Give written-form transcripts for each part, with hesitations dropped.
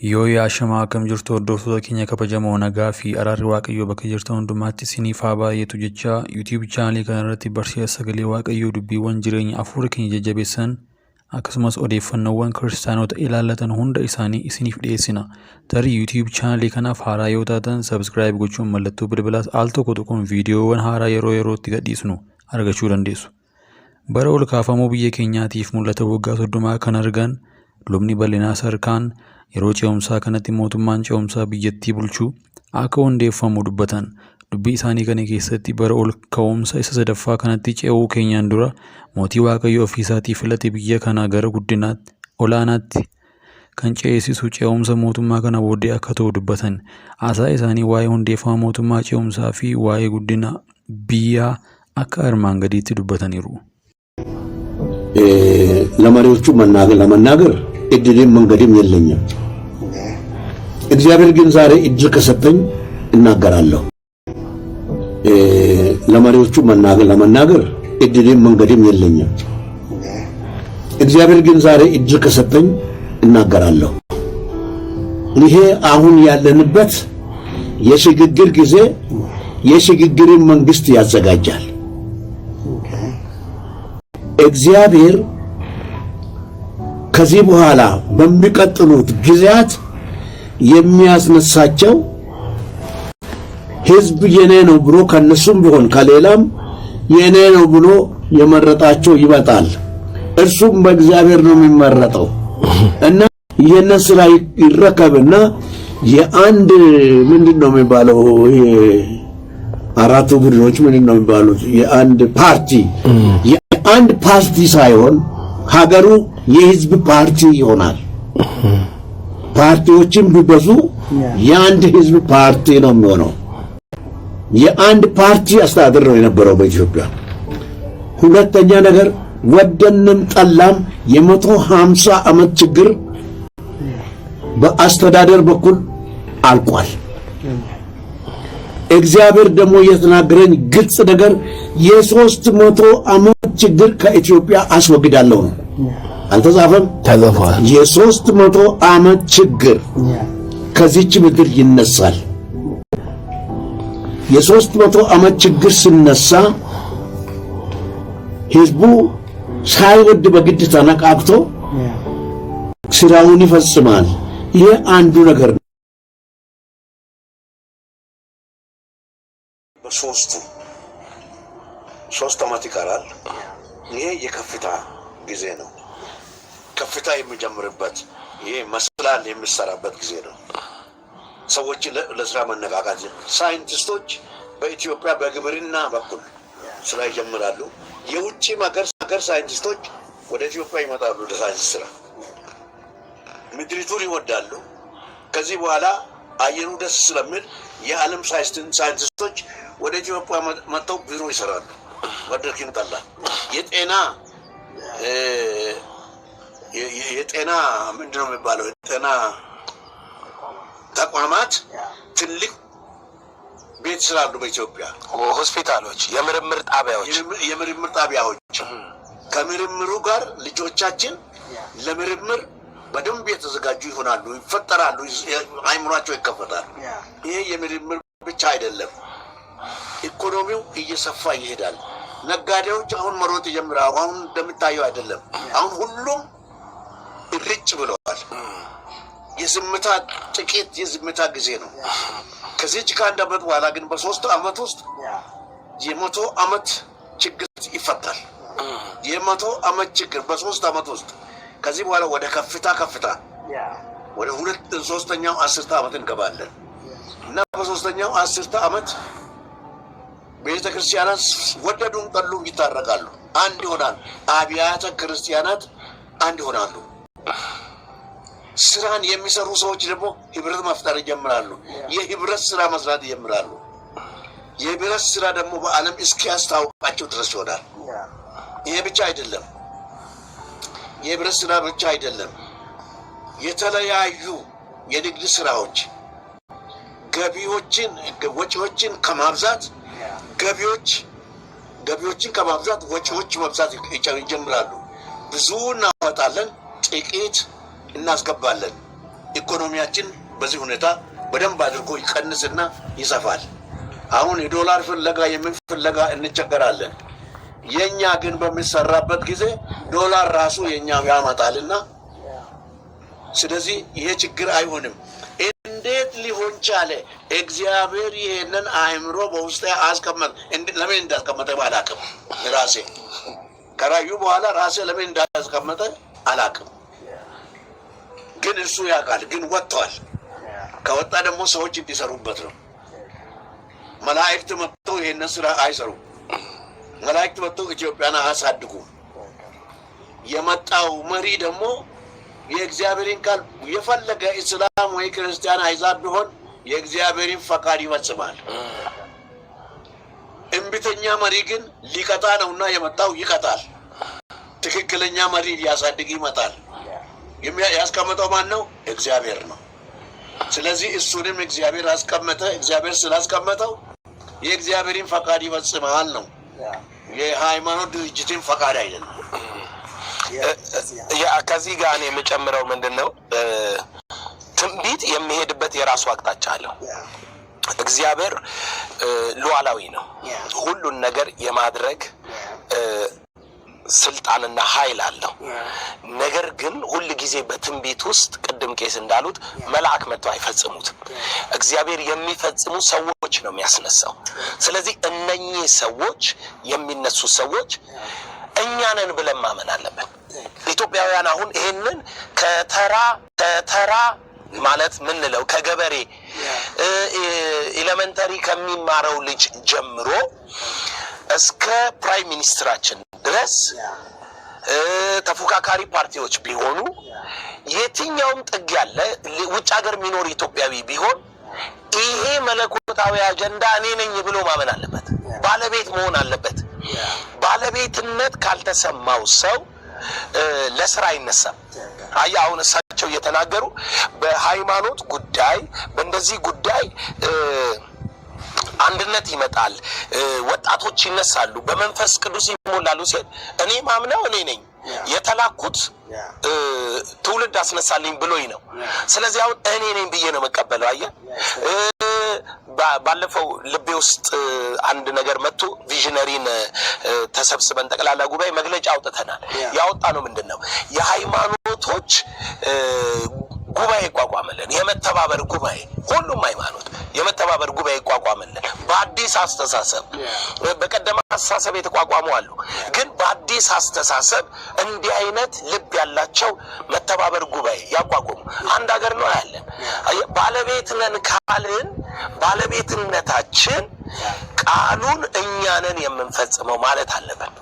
Yoo yaashamaa akkam jirtu hordoftoota keenya kabajamoo nagaa fi araarri Waaqayyoo bakka jirtan hundumaatti isiniif haa baay'atu jecha YouTube chaanalii kana irratti barsiisa sagalee Waaqayyoo dubbiiwwan jireenya hafuura keenya jajjabeessan akkasumas odeeffannoowwan kiristaanota ilaallatan hunda isaanii isiniif dhiyeessina. Tarii YouTube chaanalii kanaaf haaraa yoo taatan subscribe gochuun mallattoo bilbilaas al tokko tokkoon viidiyoowwan haaraa yeroo yerootti gadhiisnu argachuu dandeessu. Bara ol kaafamuu biyya keenyaatiif mul'ata waggaa 30 kan argan Lubi Ballinaa Sarkaan yeroo ce'umsaa kanatti mootummaan ce'umsaa biyyattii bulchuu akka hundeeffamu dubbatan. Dubbii isaanii kana keessatti bara ol ka'umsa isa sadaffaa kanatti ce'uu keenyaan dura mootii Waaqayyo ofiisaatii filate biyya kana gara guddinaatti olaanaatti kan ce'isisu ce'umsa mootummaa kana booddee akka ta'u dubbatan. Haasaa isaanii waa'ee hundeeffama mootummaa ce'umsaa fi waa'ee guddina biyyaa akka armaan gadiitti dubbataniiru. ለመሪዎቹ ለመናገር እድልም መንገድም የለኝም። እግዚአብሔር ግን ዛሬ እድል ከሰጠኝ እናገራለሁ። ለመሪዎቹ ለመናገር እድልም መንገድም የለኝም። እግዚአብሔር ግን ዛሬ እድል ከሰጠኝ እናገራለሁ። ይሄ አሁን ያለንበት የሽግግር ጊዜ የሽግግርን መንግስት ያዘጋጃል። እግዚአብሔር ከዚህ በኋላ በሚቀጥሉት ጊዜያት የሚያስነሳቸው ህዝብ የኔ ነው ብሎ ከነሱም ቢሆን ከሌላም የኔ ነው ብሎ የመረጣቸው ይመጣል። እርሱም በእግዚአብሔር ነው የሚመረጠው እና ይሄንን ስራ ይረከብና የአንድ ምንድነው የሚባለው ይሄ አራቱ ቡድኖች ምንድነው የሚባሉት የአንድ ፓርቲ ሳይሆን ሀገሩ የህዝብ ፓርቲ ይሆናል። ፓርቲዎችን ቢበዙ የአንድ ህዝብ ፓርቲ ነው የሚሆነው። የአንድ ፓርቲ አስተዳደር ነው የነበረው በኢትዮጵያ። ሁለተኛ ነገር ወደንም ጠላም የ150 ዓመት ችግር በአስተዳደር በኩል አልቋል። እግዚአብሔር ደግሞ የተናገረኝ ግልጽ ነገር የ300 ዓመት ችግር ከኢትዮጵያ አስወግዳለሁ ነው። አልተጻፈም? ተጻፈዋል። የ300 ዓመት ችግር ከዚች ምድር ይነሳል። የ300 ዓመት ችግር ሲነሳ ህዝቡ ሳይወድ በግድ ተነቃቅቶ ስራውን ይፈጽማል። ይሄ አንዱ ነገር ነው። ሶስት ዓመት ይቀራል። ይሄ የከፍታ ጊዜ ነው። ከፍታ የሚጀምርበት ይሄ መስላል የሚሰራበት ጊዜ ነው። ሰዎች ለስራ መነቃቃት ሳይንቲስቶች በኢትዮጵያ በግብርና በኩል ስራ ይጀምራሉ። የውጭ ሀገር ሳይንቲስቶች ወደ ኢትዮጵያ ይመጣሉ ለሳይንስ ስራ። ምድሪቱን ይወዳሉ። ከዚህ በኋላ አየሩ ደስ ስለሚል የዓለም ሳይንቲስቶች ወደ ኢትዮጵያ መጥተው ቢሮ ይሰራሉ። ወደድክም ጠላ የጤና ምንድነው የሚባለው የጤና ተቋማት ትልቅ ቤት ስላሉ በኢትዮጵያ ሆስፒታሎች፣ የምርምር ጣቢያዎች ከምርምሩ ጋር ልጆቻችን ለምርምር በደንብ የተዘጋጁ ይሆናሉ፣ ይፈጠራሉ፣ አይምሯቸው ይከፈታል። ይሄ የምርምር ብቻ አይደለም፣ ኢኮኖሚው እየሰፋ ይሄዳል። ነጋዴዎች አሁን መሮጥ ይጀምራሉ። አሁን እንደምታየው አይደለም። አሁን ሁሉም እርጭ ብለዋል። ጥቂት የዝምታ ጊዜ ነው። ከዚህ ከአንድ ዓመት በኋላ ግን በ3 ዓመት ውስጥ የ100 ዓመት ችግር ይፈታል። የ100 ዓመት ችግር በ3 ዓመት ውስጥ ከዚህ በኋላ ወደ ከፍታ ወደ 3ኛው 10 ዓመት እንገባለን እና በ3ኛው 10 ዓመት ቤተ ክርስቲያናት ወደዱም ጠሉም ይታረቃሉ፣ አንድ ይሆናል። አብያተ ክርስቲያናት አንድ ይሆናሉ። ስራን የሚሰሩ ሰዎች ደግሞ ህብረት መፍጠር ይጀምራሉ። የህብረት ስራ መስራት ይጀምራሉ። የህብረት ስራ ደግሞ በዓለም እስኪያስታውቃቸው ድረስ ይሆናል። ይሄ ብቻ አይደለም። የህብረት ስራ ብቻ አይደለም። የተለያዩ የንግድ ስራዎች ወጪዎችን ከማብዛት ገቢዎችን ከማብዛት ወጪዎች መብዛት ይጀምራሉ። ብዙ እናወጣለን፣ ጥቂት እናስገባለን። ኢኮኖሚያችን በዚህ ሁኔታ በደንብ አድርጎ ይቀንስና ይሰፋል። አሁን የዶላር ፍለጋ የምን ፍለጋ እንቸገራለን። የኛ ግን በሚሰራበት ጊዜ ዶላር ራሱ የኛው ያመጣልና ስለዚህ ይሄ ችግር አይሆንም። እንዴት ሊሆን ቻለ? እግዚአብሔር ይሄንን አእምሮ በውስጤ አስቀመጠ። ለምን እንዳስቀመጠ ባላቅም ራሴ ከራዩ በኋላ ራሴ ለምን እንዳስቀመጠ አላቅም። ግን እሱ ያውቃል። ግን ወጥቷል። ከወጣ ደግሞ ሰዎች እንዲሰሩበት ነው። መላእክት መጥተው ይሄንን ስራ አይሰሩም። መላእክት መጥተው ኢትዮጵያን አያሳድጉም። የመጣው መሪ ደግሞ የእግዚአብሔርን ቃል የፈለገ እስላም ወይ ክርስቲያን አይዛብ ቢሆን የእግዚአብሔርን ፈቃድ ይፈጽማል። እምቢተኛ መሪ ግን ሊቀጣ ነውና የመጣው ይቀጣል። ትክክለኛ መሪ ሊያሳድግ ይመጣል። ያስቀመጠው ማን ነው? እግዚአብሔር ነው። ስለዚህ እሱንም እግዚአብሔር አስቀመጠ። እግዚአብሔር ስላስቀመጠው የእግዚአብሔርን ፈቃድ ይፈጽማል ነው። የሃይማኖት ድርጅትን ፈቃድ አይደለም። ከዚህ ጋር እኔ የምጨምረው ምንድነው ትንቢት የሚሄድበት የራሱ አቅጣጫ አለው። እግዚአብሔር ሉዓላዊ ነው። ሁሉን ነገር የማድረግ ስልጣንና ኃይል አለው። ነገር ግን ሁሉ ጊዜ በትንቢት ውስጥ ቅድም ቄስ እንዳሉት መልአክ መጥቶ አይፈጽሙትም። እግዚአብሔር የሚፈጽሙ ሰዎች ነው የሚያስነሳው። ስለዚህ እነኚህ ሰዎች የሚነሱ ሰዎች እኛ ነን ብለን ማመን አለብን። ኢትዮጵያውያን አሁን ይሄንን ከተራ ማለት ምን ነው ከገበሬ ኤሌመንተሪ ከሚማረው ልጅ ጀምሮ እስከ ፕራይም ሚኒስትራችን ድረስ ተፎካካሪ ፓርቲዎች ቢሆኑ የትኛውም ጥግ ያለ ውጭ ሀገር የሚኖር ኢትዮጵያዊ ቢሆን ይሄ መለኮታዊ አጀንዳ እኔ ነኝ ብሎ ማመን አለበት። ባለቤት መሆን አለበት። ባለቤትነት ካልተሰማው ሰው ለስራ አይነሳም። አሁን እሳቸው እየተናገሩ በሃይማኖት ጉዳይ በእንደዚህ ጉዳይ አንድነት ይመጣል፣ ወጣቶች ይነሳሉ፣ በመንፈስ ቅዱስ ይሞላሉ ሲል እኔ ማምነው እኔ ነኝ የተላኩት ትውልድ አስነሳልኝ ብሎኝ ነው። ስለዚህ አሁን እኔ ነኝ ብዬ ነው መቀበለው። አየህ ባለፈው ልቤ ውስጥ አንድ ነገር መጥቶ ቪዥነሪን ተሰብስበን ጠቅላላ ጉባኤ መግለጫ አውጥተናል። ያወጣነው ምንድነው የሃይማኖቶች ጉባኤ ይቋቋመልን፣ የመተባበር ጉባኤ፣ ሁሉም ሃይማኖት የመተባበር ጉባኤ ይቋቋመልን በአዲስ አስተሳሰብ። በቀደም አስተሳሰብ የተቋቋሙ አሉ፣ ግን በአዲስ አስተሳሰብ እንዲህ አይነት ልብ ያላቸው መተባበር ጉባኤ ያቋቋሙ አንድ ሀገር ነው ያለን። ባለቤት ነን ካልን ባለቤትነታችን ቃሉን እኛ ነን የምንፈጽመው ማለት አለበት።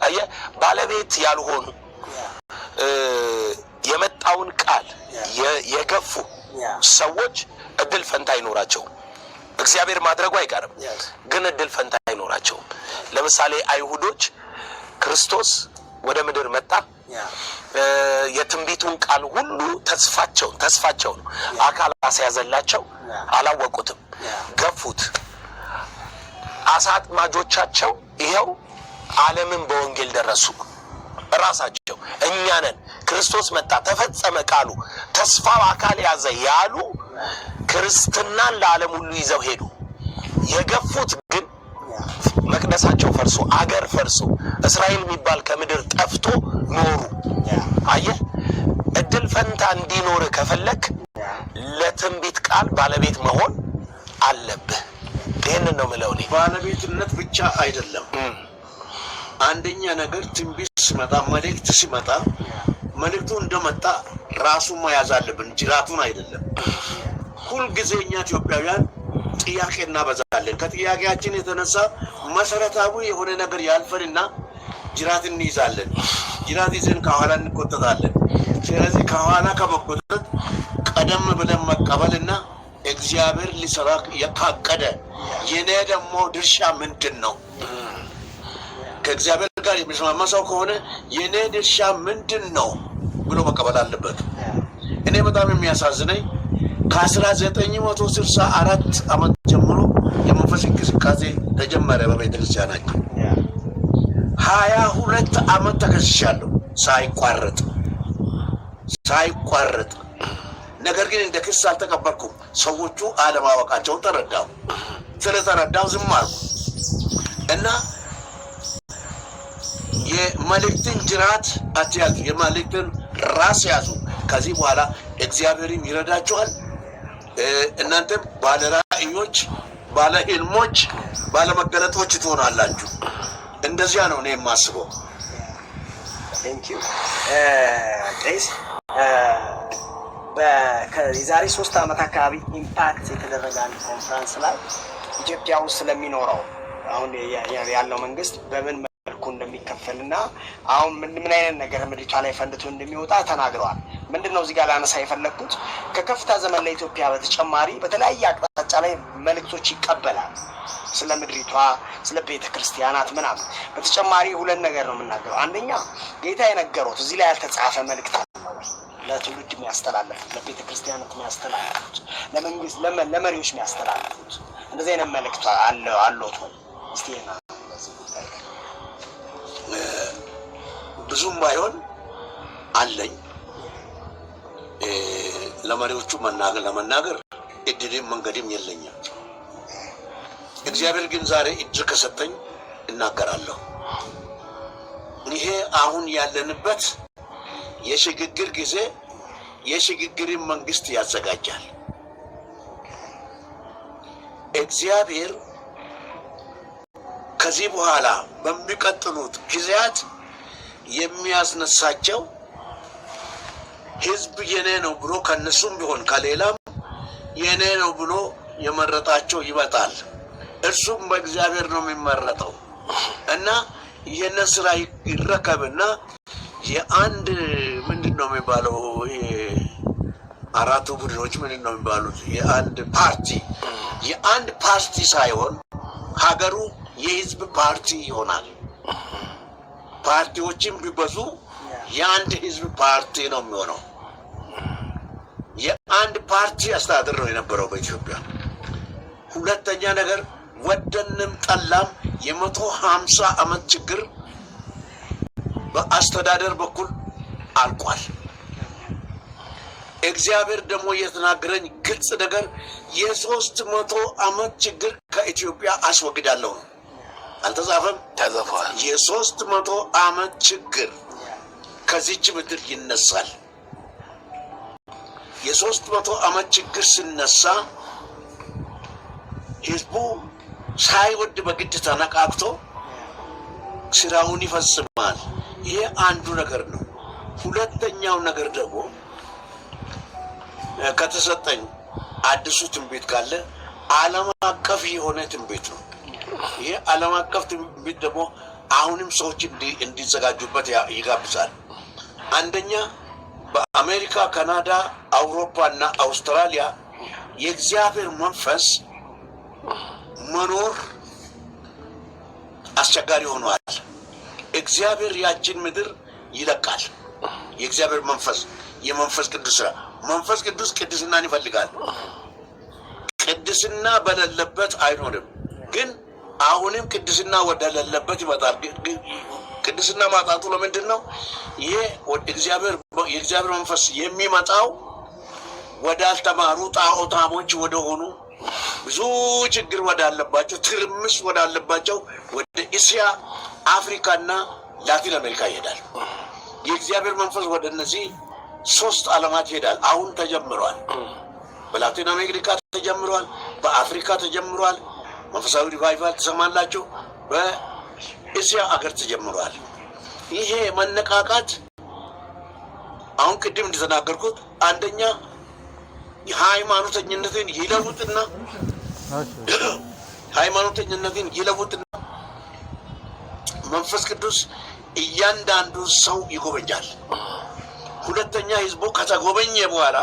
አየህ ባለቤት ያልሆኑ የመጣውን ቃል የገፉ ሰዎች እድል ፈንታ አይኖራቸውም። እግዚአብሔር ማድረጉ አይቀርም፣ ግን እድል ፈንታ አይኖራቸውም። ለምሳሌ አይሁዶች ክርስቶስ ወደ ምድር መጣ፣ የትንቢቱን ቃል ሁሉ ተስፋቸውን አካል አስያዘላቸው፣ አላወቁትም፣ ገፉት። አሳ አጥማጆቻቸው ይኸው ዓለምን በወንጌል ደረሱ። ራሳቸው እኛ ነን ክርስቶስ መጣ ተፈጸመ ቃሉ ተስፋው አካል ያዘ ያሉ ክርስትናን ለዓለም ሁሉ ይዘው ሄዱ። የገፉት ግን መቅደሳቸው ፈርሶ አገር ፈርሶ እስራኤል የሚባል ከምድር ጠፍቶ ኖሩ። አየህ እድል ፈንታ እንዲኖር ከፈለክ ለትንቢት ቃል ባለቤት መሆን አለብህ። ይሄንን ነው የምለው እኔ። ባለቤትነት ብቻ አይደለም። አንደኛ ነገር ትንቢት ሲመጣ መልእክት ሲመጣ መልእክቱ እንደመጣ ራሱን መያዝ አለብን፣ ጅራቱን አይደለም። ሁል ጊዜ እኛ ኢትዮጵያውያን ጥያቄ እናበዛለን። ከጥያቄያችን የተነሳ መሰረታዊ የሆነ ነገር ያልፈንና ጅራት እንይዛለን። ጅራት ይዘን ከኋላ እንቆጠታለን። ስለዚህ ከኋላ ከመቆጠት ቀደም ብለን መቀበልና እግዚአብሔር ሊሰራ የካቀደ የኔ ደግሞ ድርሻ ምንድን ነው? ከእግዚአብሔር ጋር የሚስማማ ሰው ከሆነ የኔ ድርሻ ምንድን ነው ብሎ መቀበል አለበት። እኔ በጣም የሚያሳዝነኝ ከ1964 ዓመት ጀምሮ የመንፈስ እንቅስቃሴ ተጀመረ በቤተ ክርስቲያናችን። 22 ዓመት ተከስሻለሁ ሳይቋረጥ። ነገር ግን እንደ ክስ አልተቀበልኩም። ሰዎቹ አለማወቃቸውን ተረዳሁ። ስለተረዳሁ ዝም አልኩ እና የመልእክትን ጅራት አትያዙ፣ የመልእክትን ራስ ያዙ። ከዚህ በኋላ እግዚአብሔርም ይረዳችኋል። እናንተም ባለ ራእዮች፣ ባለ ህልሞች፣ ባለ መገለጦች ትሆናላችሁ። እንደዚያ ነው እኔ የማስበው። ቴንክ ዩ ቄስ። የዛሬ 3 ዓመት አካባቢ ኢምፓክት የተደረገ አንድ ኮንፈረንስ ላይ ኢትዮጵያ ውስጥ ስለሚኖረው አሁን ያለው መንግስት በምን መልኩ እንደሚከፈልና አሁን ምን አይነት ነገር ምድሪቷ ላይ ፈንድቶ እንደሚወጣ ተናግረዋል። ምንድነው እዚህ ጋር ላነሳ የፈለኩት ከከፍታ ዘመን ለኢትዮጵያ በተጨማሪ በተለያየ አቅጣጫ ላይ መልእክቶች ይቀበላል። ስለ ምድሪቷ፣ ስለ ቤተ ክርስቲያናት ምናምን። በተጨማሪ 2 ነገር ነው የምናገረው። አንደኛ ጌታ የነገሩት እዚህ ላይ ያልተጻፈ መልእክት አለ ለትውልድ የሚያስተላልፉት፣ ለቤተ ክርስቲያናት የሚያስተላልፉት፣ ለመንግስት ለመሪዎች የሚያስተላልፉት እንደዚህ አይነት መልእክት አለዎት ወይ? እስቲ ብዙም ባይሆን አለኝ። ለመሪዎቹ ለመናገር እድልም መንገድም የለኝም። እግዚአብሔር ግን ዛሬ እድል ከሰጠኝ እናገራለሁ። ይሄ አሁን ያለንበት የሽግግር ጊዜ የሽግግርን መንግስት ያዘጋጃል። እግዚአብሔር ከዚህ በኋላ በሚቀጥሉት ጊዜያት የሚያስነሳቸው ህዝብ የኔ ነው ብሎ ከነሱም ቢሆን ከሌላም የኔ ነው ብሎ የመረጣቸው ይመጣል። እርሱም በእግዚአብሔር ነው የሚመረጠው እና ይህንን ስራ ይረከብና የአንድ ምንድን ነው የሚባለው አራቱ ቡድኖች ምንድን ነው የሚባሉት የአንድ ፓርቲ ሳይሆን ሀገሩ የህዝብ ፓርቲ ይሆናል። ፓርቲዎችም ቢበዙ የአንድ ህዝብ ፓርቲ ነው የሚሆነው። የአንድ ፓርቲ አስተዳደር ነው የነበረው በኢትዮጵያ። ሁለተኛ ነገር ወደንም ጠላም የ150 ዓመት ችግር በአስተዳደር በኩል አልቋል። እግዚአብሔር ደግሞ የተናገረኝ ግልጽ ነገር የ300 ዓመት ችግር ከኢትዮጵያ አስወግዳለሁ ነው። አልተጻፈም? ተጽፏል። የ300 ዓመት ችግር ከዚች ምድር ይነሳል። የ300 ዓመት ችግር ሲነሳ ህዝቡ ሳይወድ በግድ ተነቃቅቶ ስራውን ይፈጽማል። ይሄ አንዱ ነገር ነው። ሁለተኛው ነገር ደግሞ ከተሰጠኝ አዲሱ ትንቢት ካለ ዓለም አቀፍ የሆነ ትንቢት ነው። ይሄ ዓለም አቀፍ ትንቢት ደግሞ አሁንም ሰዎች እንዲዘጋጁበት ይጋብዛል። አንደኛ በአሜሪካ፣ ካናዳ፣ አውሮፓ እና አውስትራሊያ የእግዚአብሔር መንፈስ መኖር አስቸጋሪ ሆኗል። እግዚአብሔር ያችን ምድር ይለቃል። የእግዚአብሔር መንፈስ የመንፈስ ቅዱስ ስራ መንፈስ ቅዱስ ቅድስናን ይፈልጋል። ቅድስና በሌለበት አይኖርም። ግን አሁንም ቅድስና ወደሌለበት ይመጣል። ቅድስና ማጣቱ ለምንድን ነው? ይሄ የእግዚአብሔር መንፈስ የሚመጣው ወዳልተማሩ ጣዖታሞች ወደሆኑ ብዙ ችግር ወዳለባቸው ትርምስ ወዳለባቸው ወደ እስያ፣ አፍሪካና ላቲን አሜሪካ ይሄዳል። የእግዚአብሔር መንፈስ ወደ እነዚህ 3 ዓለማት ይሄዳል። አሁን ተጀምሯል። በላቲን አሜሪካ ተጀምሯል። በአፍሪካ ተጀምሯል። መንፈሳዊ ሪቫይቫል ትሰማላችሁ። በእስያ አገር ተጀምሯል። ይሄ መነቃቃት አሁን ቅድም እንደተናገርኩት አንደኛ ሃይማኖተኝነትን ይለውጥና መንፈስ ቅዱስ እያንዳንዱ ሰው ይጎበኛል። ሁለተኛ ህዝቡ ከተጎበኘ በኋላ